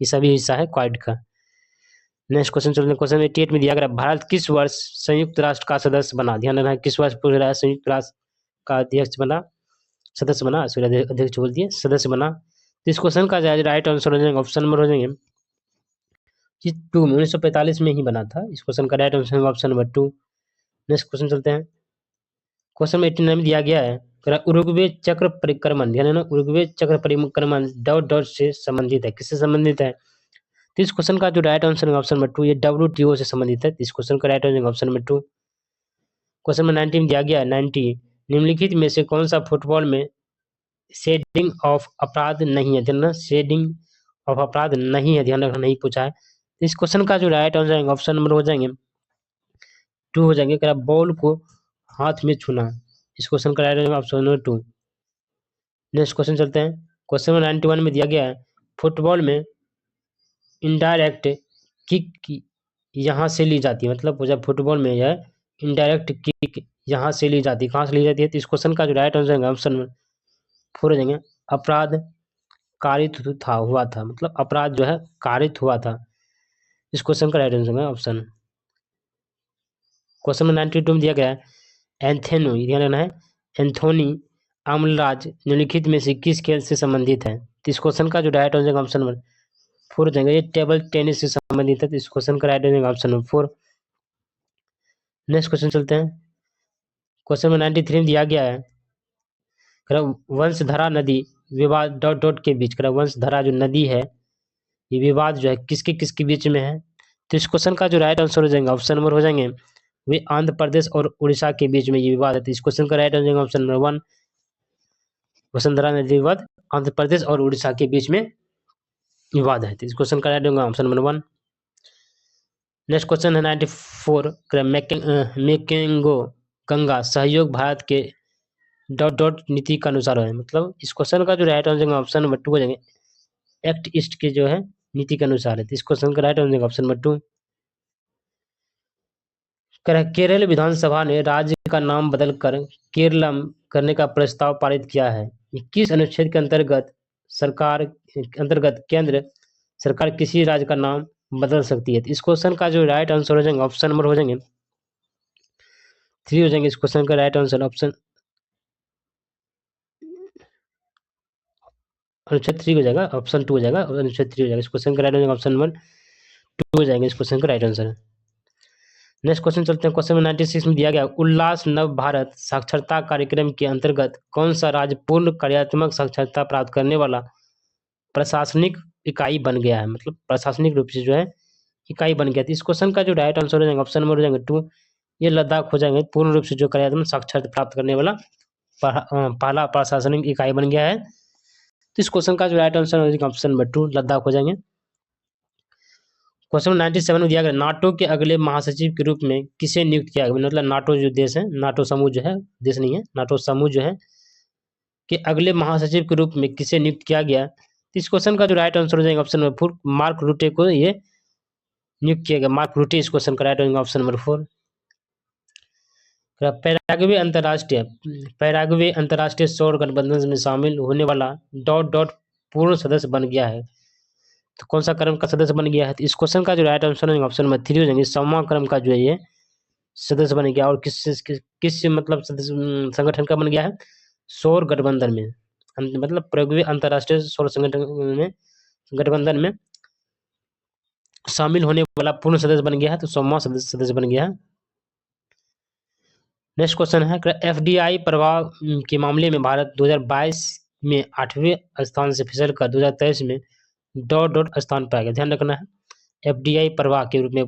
S1: ये सभी हिस्सा है क्वाड का। नेक्स्ट क्वेश्चन चलते हैं। क्वेश्चन 88 में दिया गया भारत किस वर्ष संयुक्त राष्ट्र का सदस्य बना? ध्यान रखना है किस वर्ष पूछ रहा है संयुक्त राष्ट्र का अध्यक्ष बना, सदस्य बना, सॉरी अध्यक्ष बोल दिए, सदस्य बना। तो इस क्वेश्चन का राइट आंसर हो जाएगा ऑप्शन नंबर हो जाएंगे टू, 1945 में ही बना था। इस क्वेश्चन का right answer option number two. Next question चलते हैं। क्वेश्चन 89 में दिया गया है उरुग्वे चक्र परिक्रमण, ध्यान रखना उरुग्वे चक्र परिक्रमण डॉट डॉट से संबंधित है, किससे संबंधित है? तो इस क्वेश्चन का जो राइट आंसर है ऑप्शन नंबर टू, ये WTO से संबंधित है। इस क्वेश्चन का right answer option number two. Question number 90 में दिया गया है 90 निम्नलिखित में से कौन सा फुटबॉल में शेडिंग ऑफ अपराध नहीं है? ध्यान, शेडिंग ऑफ अपराध नहीं है, ध्यान रखना, नहीं पूछा है। तो इस क्वेश्चन का जो राइट आंसर है ऑप्शन नंबर हो जाएंगे टू हो जाएंगे, बॉल को हाथ में छूना। इस क्वेश्चन का right answer option number two. Next question चलते हैं। क्वेश्चन नंबर 91 में दिया गया है फुटबॉल में इनडायरेक्ट किक यहाँ से ली जाती है, मतलब जब फुटबॉल में यह इनडायरेक्ट किक यहाँ से ली जाती है, कहाँ से ली जाती है? तो इस क्वेश्चन का जो राइट आंसर है ऑप्शन नंबर फोर हो जाएंगे, अपराध कारित हुआ था, मतलब अपराध जो है कारित हुआ था। इस क्वेश्चन का राइट आंसर है ऑप्शन। क्वेश्चन नंबर 92 में दिया गया है एंथोनी, ध्यान रखना है, एंथोनी अमलराज निम्नलिखित में से किस खेल से संबंधित है? तो इस क्वेश्चन का जो राइट आंसर ऑप्शन नंबर 4 हो जाएगा। ये टेबल टेनिस से संबंधित है, तो इस क्वेश्चन का right answer option number 4। Next question चलते हैं। क्वेश्चन नंबर 93 में दिया गया है, वंशधारा नदी विवाद डॉट डॉट के बीच, वंशधारा जो नदी है ये विवाद जो है किसके किसके बीच में है। तो इस क्वेश्चन का जो राइट आंसर हो जाएगा ऑप्शन नंबर हो जाएंगे वे आंध्र प्रदेश और उड़ीसा के बीच में ये विवाद है। तो इस क्वेश्चन का right answer option number 1, Vasundhara नदी विवाद आंध्र प्रदेश और उड़ीसा के बीच में विवाद है। तो इस क्वेश्चन का राइट होगा ऑप्शन नंबर 1। नेक्स्ट क्वेश्चन है 94, मेकेंगो गंगा सहयोग भारत के डॉट डॉट नीति के अनुसार है। मतलब इस क्वेश्चन का जो राइट आंसर ऑप्शन नंबर 2 हो जाएंगे एक्ट ईस्ट के जो है नीति के अनुसार है। तो इस क्वेश्चन का right answer option number 2। Kerala विधानसभा ने राज्य का नाम बदलकर केरलम करने का प्रस्ताव पारित किया है। किस अनुच्छेद के अंतर्गत केंद्र सरकार किसी राज्य का नाम बदल सकती है। तो इस क्वेश्चन का जो राइट आंसर हो जाएंगे ऑप्शन नंबर हो जाएंगे 3 हो जाएंगे। इस क्वेश्चन का राइट आंसर ऑप्शन अनुच्छेद 3 हो जाएगा, ऑप्शन 2 हो जाएगा, अनुच्छेद 3 हो जाएगा। इस क्वेश्चन का राइट आंसर ऑप्शन नंबर 2 हो जाएंगे। इस क्वेश्चन का राइट आंसर। नेक्स्ट क्वेश्चन चलते हैं। क्वेश्चन 96 में दिया गया उल्लास नव भारत साक्षरता कार्यक्रम के अंतर्गत कौन सा राज्य पूर्ण कार्यात्मक साक्षरता प्राप्त करने वाला प्रशासनिक इकाई बन गया है। मतलब प्रशासनिक रूप से जो है इकाई बन गया था। इस क्वेश्चन का जो राइट आंसर हो जाएगा ऑप्शन नंबर हो जाएंगे 2, ये लद्दाख हो जाएंगे पूर्ण रूप से जो कार्यात्मक साक्षरता प्राप्त करने वाला पहला प्रशासनिक इकाई बन गया है। तो इस क्वेश्चन का जो राइट आंसर हो जाएगा ऑप्शन नंबर 2, लद्दाख हो जाएंगे। क्वेश्चन 97 में दिया गया नाटो के अगले महासचिव के रूप में किसे नियुक्त किया गया। मतलब नाटो जो देश है, नाटो समूह जो है, देश नहीं है, नाटो समूह जो है कि अगले महासचिव के रूप में किसे नियुक्त किया गया। तो इस क्वेश्चन का जो राइट आंसर हो जाएगा ऑप्शन नंबर 4, मार्क रूटे को ये नियुक्त किया गया। मार्क रूटे इस क्वेश्चन का राइट होगा ऑप्शन नंबर 4। पैराग्वे अंतर्राष्ट्रीय सौर गठबंधन में शामिल होने वाला डॉट डॉट पूर्ण सदस्य बन गया है। तो कौन सा क्रम का सदस्य बन गया है। तो इस क्वेश्चन का जो राइट आंसर है ऑप्शन नंबर 3 हो जाएंगे, 100वां क्रम का जो है ये सदस्य बन गया। और किस मतलब संगठन का बन गया है, सौर गठबंधन में, मतलब पैराग्वे अंतर्राष्ट्रीय सौर गठबंधन में शामिल होने वाला पूर्ण सदस्य बन गया है। तो 100वां सदस्य बन गया है। नेक्स्ट क्वेश्चन है एफडीआई प्रभाव के मामले में भारत 2022 में 8वें स्थान से फिसलकर 2023 में डॉट डॉट स्थान पर आ गया। ध्यान रखना है, एफडीआई प्रवाह के रूप में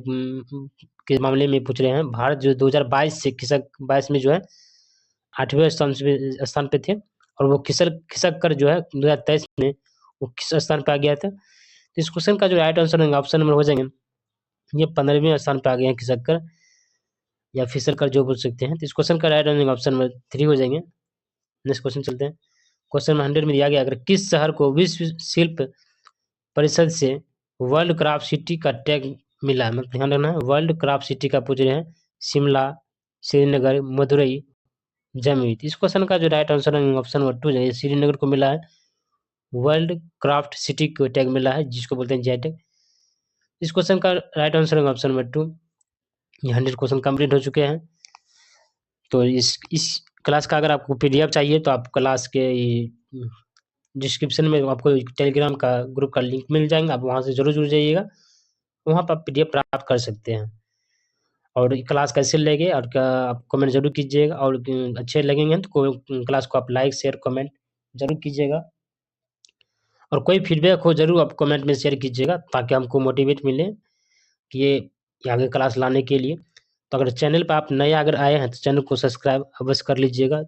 S1: के मामले में पूछ रहे हैं। भारत जो 2022 से 22 में जो है 8वें स्थान पे थे और वो खिसक कर जो है 2023 में वो किस स्थान पे आ गया था। तो इस क्वेश्चन का जो राइट आंसर होगा ऑप्शन नंबर हो जाएंगे ये 15वें स्थान पे आ गए हैं खिसक कर या फिसल कर, जो बोल सकते हैं। तो इस क्वेश्चन का राइट आंसर ऑप्शन नंबर 3 हो जाएंगे। नेक्स्ट क्वेश्चन चलते हैं। क्वेश्चन नंबर 100 में दिया गया अगर किस शहर को विश्व शिल्प परिषद से वर्ल्ड क्राफ्ट सिटी का टैग मिला है। मतलब ध्यान रखना है, वर्ल्ड क्राफ्ट सिटी का पूछ रहे हैं, शिमला, श्रीनगर, मदुरई, जमुई। इस क्वेश्चन का जो राइट आंसर है ऑप्शन नंबर 2 है, श्रीनगर को मिला है वर्ल्ड क्राफ्ट सिटी को टैग मिला है, जिसको बोलते हैं जीआई टैग। इस क्वेश्चन का राइट आंसर है ऑप्शन नंबर 2। ये 100 क्वेश्चन कंप्लीट हो चुके हैं। तो इस क्लास का अगर आपको पीडीएफ चाहिए तो आप क्लास के डिस्क्रिप्शन में आपको टेलीग्राम का ग्रुप का लिंक मिल जाएगा, आप वहाँ से जरूर जुड़ जाइएगा, वहाँ पर आप पीडीएफ प्राप्त कर सकते हैं। और क्लास कैसे लगे और क्या आप कमेंट जरूर कीजिएगा, और अच्छे लगेंगे तो क्लास को आप लाइक शेयर कमेंट जरूर कीजिएगा। और कोई फीडबैक हो जरूर आप कमेंट में शेयर कीजिएगा ताकि हमको मोटिवेट मिले कि ये आगे क्लास लाने के लिए। तो अगर चैनल पर आप नए अगर आए हैं तो चैनल को सब्सक्राइब अवश्य कर लीजिएगा।